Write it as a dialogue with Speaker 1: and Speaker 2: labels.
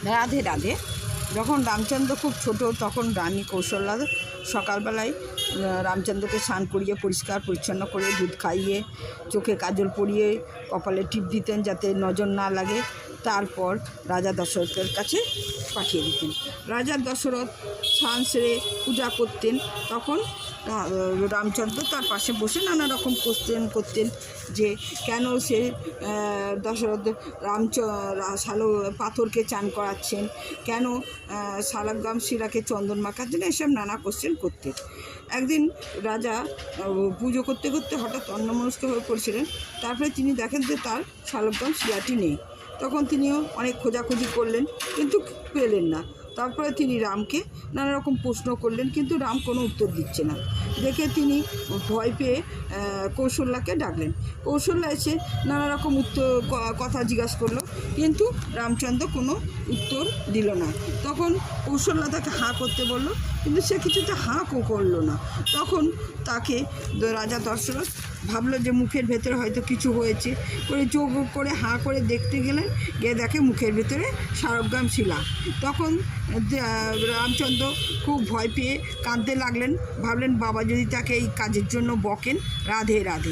Speaker 1: রাধে রাধে। যখন রামচন্দ্র খুব ছোট তখন রানী কৌশল্যা সকালবেলায় রামচন্দ্রকে স্নান করিয়ে পরিষ্কার পরিচ্ছন্ন করে দুধ খাইয়ে চোখে কাজল পরিয়ে কপালে টিপ দিতেন যাতে নজর না লাগে। তারপর রাজা দশরথের কাছে পাঠিয়ে দিতেন। রাজা দশরথ স্নান সেরে পূজা করতেন, তখন রামচন্দ্র তার পাশে বসে নানা রকম কোশ্চেন করতেন যে কেন সে দশরথ পাথরকে চান করাচ্ছেন, কেন শালগ্রাম শিলাকে চন্দন মাখার জন্য, এসব নানা কোশ্চেন করতেন। একদিন রাজা পুজো করতে করতে হঠাৎ অন্যমনস্ক হয়ে পড়ছিলেন। তারপরে তিনি দেখেন যে তার শালগ্রাম শিলাটি নেই। তখন তিনিও অনেক খোঁজাখুঁজি করলেন কিন্তু পেলেন না। তারপরে তিনি রামকে নানা রকম প্রশ্ন করলেন, কিন্তু রাম কোনো উত্তর দিচ্ছে না। দেখে তিনি ভয় পেয়ে কৌশল্যাকে ডাকলেন। কৌশল্যা এসে নানা রকম কথা জিজ্ঞাসা করলো, কিন্তু রামচন্দ্র কোনো উত্তর দিল না। তখন কৌশল্যা তাকে হাঁ করতে বলল, কিন্তু সে কিছুতে হাঁ করলো না। তখন তাকে রাজা দশরথ ভাবলো যে মুখের ভেতরে হয়তো কিছু হয়েছে, করে চোখ করে হাঁ করে দেখতে গেলেন, গিয়ে দেখে মুখের ভেতরে শালগ্রাম শিলা। তখন রামচন্দ্র খুব ভয় পেয়ে কাঁদতে লাগলেন, ভাবলেন বাবা যদি তাকে এই কাজের জন্য বকেন। রাধে রাধে।